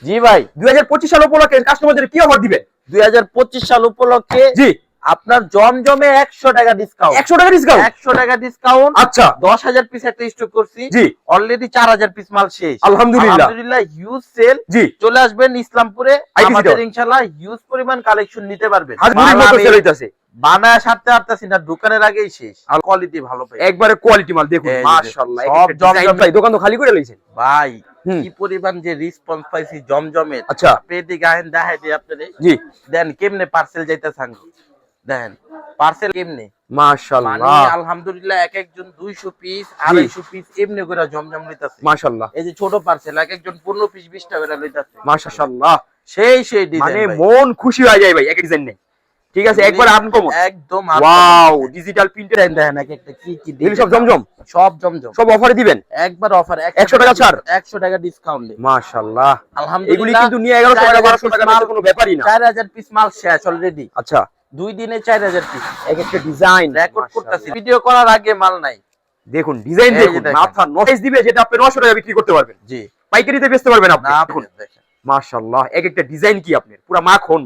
জি ভাই, 2025 সাল উপলক্ষে কাস্টমারদের কি অফার দিবেন? 2025 সাল উপলক্ষে জি, আপনার জমজমে 100 টাকা ডিসকাউন্ট। 100 টাকা ডিসকাউন্ট। 100 টাকা ডিসকাউন্ট। আচ্ছা, 10,000 পিস একটা স্টক করছি। জি, অলরেডি 4,000 পিস মাল শেষ। আলহামদুলিল্লাহ। আলহামদুলিল্লাহ, হিউজ সেল। জি, চলে আসবেন ইসলামপুরে, আইটিসি আমাদের টাওয়ার। ইনশাআল্লাহ হিউজ পরিমাণ কালেকশন নিতে পারবেন। হাজমুরির মতো সেল হইতাছে। বানায় সারতে পারতাছি না, দোকানের আগেই শেষ। আর কোয়ালিটি ভালো পাই, একবারে কোয়ালিটি মাল দেখুন, এই যে মাশাআল্লাহ। সব জমজম। ভাই দোকান তো খালি করে লইছেন ভাই। হুম। কি পরিমাণ যে রেসপন্স পাইছি জমজমের। আচ্ছা, পেটি গায়েন দেখাই দিই আপনাদের। জি, দেন কেমনে পার্সেল যাইতেছে আঙ্গুল, দেখেন পার্সেল কেমনে। মানে মাশাআল্লাহ, আলহামদুলিল্লাহ এক একজন 200 পিস 250 পিস এমনি করে জমজম লইতাছে। মাশাআল্লাহ। এই যে ছোট পার্সেল এক একজন 15 পিস 20 টাকা করে লইতাছে। মাশাআল্লাহ, সেই ডিজাইন মানে ভাই। মন খুশি হয়ে যায় ভাই এক ডিজাইন নেই। ঠিক আছে, একবার আনকমন। একদম ওয়াও, ডিজিটাল প্রিন্টেড ডিজাইন দেখেন এক একটা কি এগুলো সব জমজম, সব জমজম। সব অফারে দিবেন। একবার অফার 100 টাকা ছাড়, 100 টাকা ডিসকাউন্ট। মাশাআল্লাহ। আলহামদুলিল্লাহ, এগুলি কিন্তু নিয়ে 1100 টাকা 1200 টাকার মধ্যে কোনো ব্যাপারই না। 4000 পিস মাল শেষ অলরেডি। আচ্ছা, 2 দিনে 4000 পিস। এক একটা ডিজাইন রেকর্ড করতেছি, ভিডিও করার আগে মাল নাই। দেখুন ডিজাইন এই যে দেখুন, দেখেন। মাথা নষ্ট দিবে যেটা আপনি 900 টাকা বিক্রি করতে পারবেন। জি, পাইকারিতে বেচতে পারবেন আপনি। না দেখুন দেখেন। মাশাআল্লাহ, এক একটা ডিজাইন কি আপনার পুরো মাখন।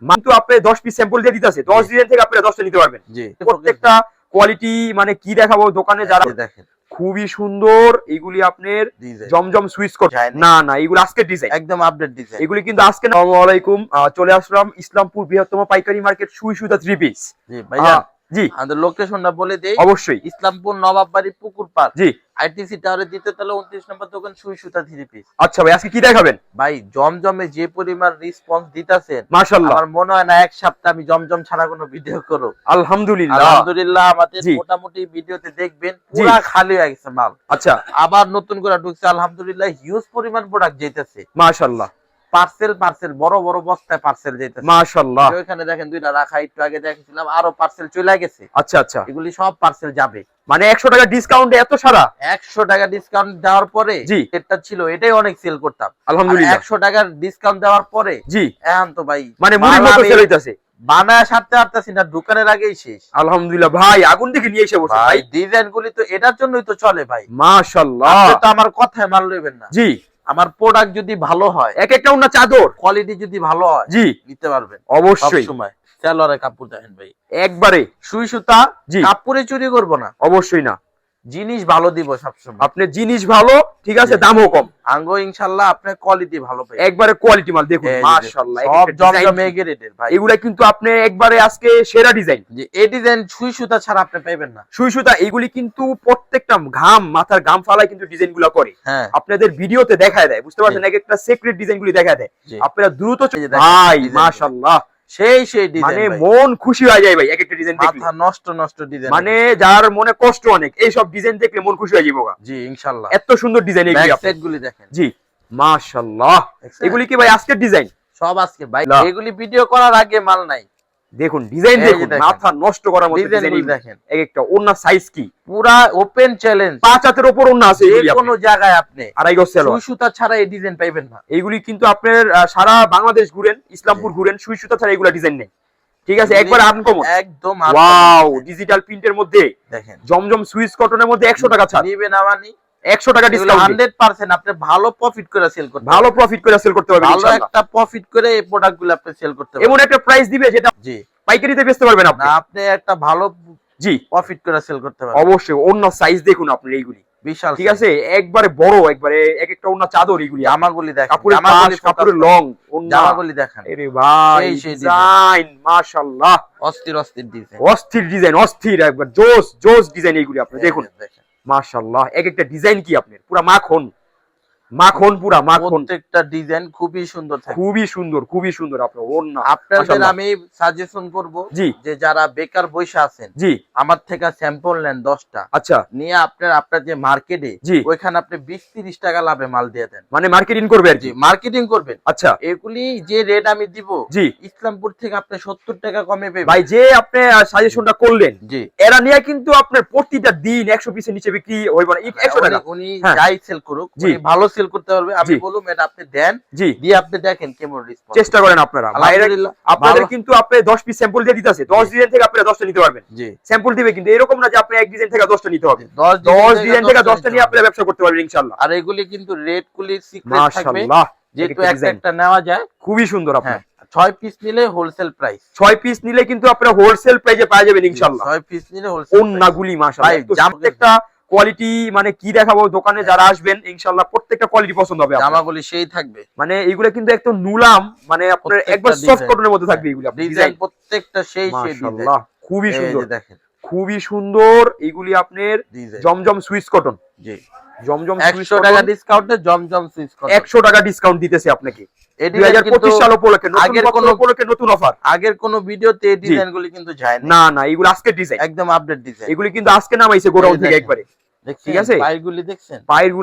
কিন্তু আপনি 10 পিস স্যাম্পল দিয়ে দিতেছে, 10 ডিজাইন থেকে আপনি 10টা নিতে পারবেন। জি, প্রত্যেকটা কোয়ালিটি মানে কি দেখাবো দোকানে যারা দেখেন খুবই সুন্দর। এগুলি আপনার ডিজাইন জমজম সুইচ কোড Chinese। না না, এগুলো আজকের ডিজাইন, একদম আপডেট ডিজাইন। এগুলি কিন্তু আজকে। আসসালামু আলাইকুম, চলে আসলাম ইসলামপুর বৃহত্তম পাইকারি মার্কেট সুই সুতা 3 পিস। জি ভাইজান, জি আমাদের লোকেশনটা বলে দেই। অবশ্যই, ইসলামপুর নবাববাড়ি পুকুর পাড়, জি। আইটিসি টাওয়ারের দ্বিতীয় তলা 29 নম্বর দোকান, সুই সুতা 3 পিস। আচ্ছা ভাই, আজকে কি দেখাবেন? ভাই জমজমে যে পরিমাণ রেসপন্স দিতাছেন, মাশাআল্লাহ, আমার মনে হয় না এক সপ্তাহ আমি জমজম ছাড়া কোনো ভিডিও করব। আলহামদুলিল্লাহ। আলহামদুলিল্লাহ, আমাদের জি। মোটামুটি ভিডিওতে দেখবেন পুরা খালি হয়ে গেছে মাল। আচ্ছা, আবার নতুন করে ঢুকছে, আলহামদুলিল্লাহ হিউজ পরিমাণ প্রোডাক্ট যাইতেছে। মাশাআল্লাহ, পার্সেল বড় বড় বস্তায় পার্সেল যাইতেছে। মাশাআল্লাহ। ওইখানে দেখেন দুইটা রাখা, একটু আগে দেখেছিলাম আরো পার্সেল চলে গেছে। আচ্ছা আচ্ছা, এগুলি সব পার্সেল যাবে। মানে 100 টাকা ডিসকাউন্টে এত সারা। 100 টাকা ডিসকাউন্ট দেওয়ার পরে জি। এটা ছিল, এটাই অনেক সেল করতাম। আলহামদুলিল্লাহ। 100 টাকার ডিসকাউন্ট দেওয়ার পরে জি, এখন তো ভাই মানে মুড়ির মতো সেল হইতাছে। বানায় সারতে পারতাছি না, দোকানের আগেই শেষ। আলহামদুলিল্লাহ ভাই, আগুন দেখে নিয়ে এসে বসে ভাই ভাই। ডিজাইন গুলি তো এটার জন্যই তো চলে ভাই। মাশাআল্লাহ, আপনি তো আমার কথায় মাল লইবেন না। জি। আমার প্রোডাক্ট যদি ভালো হয়, এক একটা ওন্না চাদর, কোয়ালিটি যদি ভালো হয়, জি নিতে পারবেন অবশ্যই। সব সময়। সেলরের কাপড় দেখেন ভাই, একবারে সুই সুতা। জি। কাপড়ে চুরি করব না, অবশ্যই না, জিনিস ভালো দিব সবসময়। আপনার জিনিস ভালো, ঠিক আছে, জি। দামও কম। আঙ্গো ইনশাআল্লাহ আপনার কোয়ালিটি ভালো পাই। একবারে কোয়ালিটি মাল দেখুন, এই যে মাশাআল্লাহ। সব জমজম এগ্রেডের ভাই। এগুলা কিন্তু আপনি একবারে আজকে সেরা ডিজাইন। যে এই ডিজাইন সুই সুতা ছাড়া আপনি পাইবেন না। সুই সুতা এগুলি কিন্তু প্রত্যেকটা ঘাম মাথার ঘাম ফালায় কিন্তু ডিজাইন গুলা করে। হ্যাঁ, আপনাদের ভিডিওতে দেখায় দেয়, বুঝতে পারছেন, এক একটা সিক্রেট ডিজাইন গুলি দেখায় দেয়। জি। আপনারা দ্রুত এই যে দেখেন ভাই, ডিজাইন মাশাআল্লাহ, সেই মানে ডিজাইন ভাই। মন খুশি হয়ে যায় ভাই এক একটা ডিজাইন দেখলে। মাথা নষ্ট ডিজাইন। মানে যার মনে কষ্ট অনেক, এই সব ডিজাইন দেখলে মন খুশি হয়ে যাবে। জি ইনশাআল্লাহ। এত সুন্দর ডিজাইন এগুলি ব্যাক আপনার। সাইড গুলি দেখেন। জি মাশাআল্লাহ, দেখছেন? এগুলি কি ভাই আজকের ডিজাইন? সব আজকে ভাই, না। এগুলি ভিডিও করার আগে মাল নাই। দেখুন ডিজাইন এই যে দেখুন, দেখেন। মাথা নষ্ট করার মতো ডিজাইন ডিজাইন গুলি দেখেন। এক একটা। ওন্না সাইজ কি পুরা ওপেন চ্যালেঞ্জ। 5 হাতের উপর ওন্না আছে যে এগুলি কোনো আপনার। জায়গায় আপনি আড়াই গজ সেল। সুই সুতা ছাড়া এই ডিজাইন পাইবেন না। এইগুলি কিন্তু আপনার সারা বাংলাদেশ ঘুরেন, ইসলামপুর ঘুরেন, সুই সুতা ছাড়া এগুলা ডিজাইন নেই। ঠিক আছে, একবার আনকমন। একদম ওয়াও, ডিজিটাল প্রিন্টের মধ্যে দেখেন। জমজম সুইচ কটনের মধ্যে 100 টাকা ছাড়, নিবে না মানি 100 টাকা ডিসকাউন্ট। 100% আপনি ভালো প্রফিট করে সেল করতে ভালো প্রফিট করে সেল করতে পারবেন ভালো ইনশাআল্লাহ। একটা প্রফিট করে এই প্রোডাক্টগুলো আপনি সেল করতে পারবেন। এমন একটা প্রাইস দিবে যেটা জি, পাইকারিতে বেচতে পারবেন আপনি। না আপনি একটা ভালো জি প্রফিট করে সেল করতে পারবেন। অবশ্যই। অন্য সাইজ দেখুন আপনি এইগুলি, বিশাল ঠিক আছে, একবারে বড়, একবারে এক একটা ওন্না চাদর এগুলি। জামাগুলি দেখেন, কাপড়ের পাশ, কাপড়ের লং, ওন্না, জামাগুলি দেখেন। আরে ভাই সেই ডিজাইন মাশাআল্লাহ, অস্থির ডিজাইন। অস্থির ডিজাইন, অস্থির, একবার জোস ডিজাইন এইগুলি আপনি দেখুন। মাশাআল্লাহ, এক একটা ডিজাইন কি আপনার পুরা মাখন পুরা মাখন। প্রত্যেকটা ডিজাইন খুবই সুন্দর থাকে। খুবই সুন্দর আপনার ওন্না। আপনাদের মাশাআল্লাহ। আমি সাজেশন করব জি। যে যারা বেকার বসে আছেন, জি আমার থেকে স্যাম্পল নেন 10টা, আচ্ছা, নিয়ে আপনার যে মার্কেটে, জি। ওইখানে আপনি 20-30 টাকা লাভে মাল দিয়ে দেন। মানে মার্কেটিং করবে আর জি, কি। মার্কেটিং করবেন। আচ্ছা, এগুলি যে রেট আমি দিব, জি ইসলামপুর থেকে আপনি 70 টাকা কমে পেবেন। ভাই, যে আপনি সাজেশনটা করলেন, জি, এরা নিয়ে কিন্তু আপনার প্রতিটা দিন 100 পিসের নিচে বিক্রি হইব না। 100 টাকা উনি হ্যাঁ। যাই সেল করুক, জি। উনি ভালো সেল করতে পারবে। আমি জি। বলুম এটা আপনি দেন, জি, দিয়ে আপনি দেখেন কেমন রেসপন্স। চেষ্টা করেন আপনারা। আলহামদুলিল্লাহ, আপনাদের ভালো। কিন্তু আপনি 10 পিস স্যাম্পল দিয়ে দিতেছে, 10 ডিজাইন থেকে আপনারা 10টা নিতে পারবেন। জি, স্যাম্পল দিবে, কিন্তু এরকম না যে আপনি এক ডিজাইন থেকে 10টা নিতে হবে। 10 10 ডিজাইন থেকে 10টা নিয়ে আপনারা ব্যবসা করতে পারবেন ইনশাআল্লাহ। আর এগুলি কিন্তু রেট গুলি সিক্রেট থাকবে। মাশাআল্লাহ, যেহেতু একটা একটা নেওয়া যায়। খুবই সুন্দর আপনার। হ্যাঁ 6 পিস নিলে হোলসেল প্রাইস। 6 পিস নিলে কিন্তু আপনারা হোলসেল প্রাইসে পাওয়া যাবেন ইনশাআল্লাহ। 6 পিস নিলে হোলসেল। ওন্নাগুলি মাশাআল্লাহ প্রত্যেকটা কোয়ালিটি, মানে কি দেখাবো, দোকানে যারা আসবেন ইনশাআল্লাহ প্রত্যেকটা কোয়ালিটি পছন্দ হবে। জামাগুলি সেই থাকবে, মানে এইগুলো কিন্তু একদম নুলাম, মানে আপনার একবার সফট কটনের মধ্যে থাকবে এইগুলো। ডিজাইন প্রত্যেকটা সেই সেই মাশাআল্লাহ খুবই সুন্দর, দেখেন খুবই সুন্দর। এইগুলি আপনার জমজম সুইস কটন। জি জমজম 100 টাকা ডিসকাউন্টে জমজম সুইস কটন 100 টাকা ডিসকাউন্ট দিতেছে আপনাকে 2025 সাল উপলক্ষে, আগের কোন উপলক্ষে নতুন অফার। আগের কোন ভিডিওতে এই ডিজাইনগুলি কিন্তু যায় না, না এগুলো আজকে ডিজাইন, একদম আপডেট ডিজাইন। এগুলি কিন্তু আজকে নামাইছে গোডাউন থেকে একবারে। ঠিক আছে, পায়েরগুলি দেখছেন? পায়ের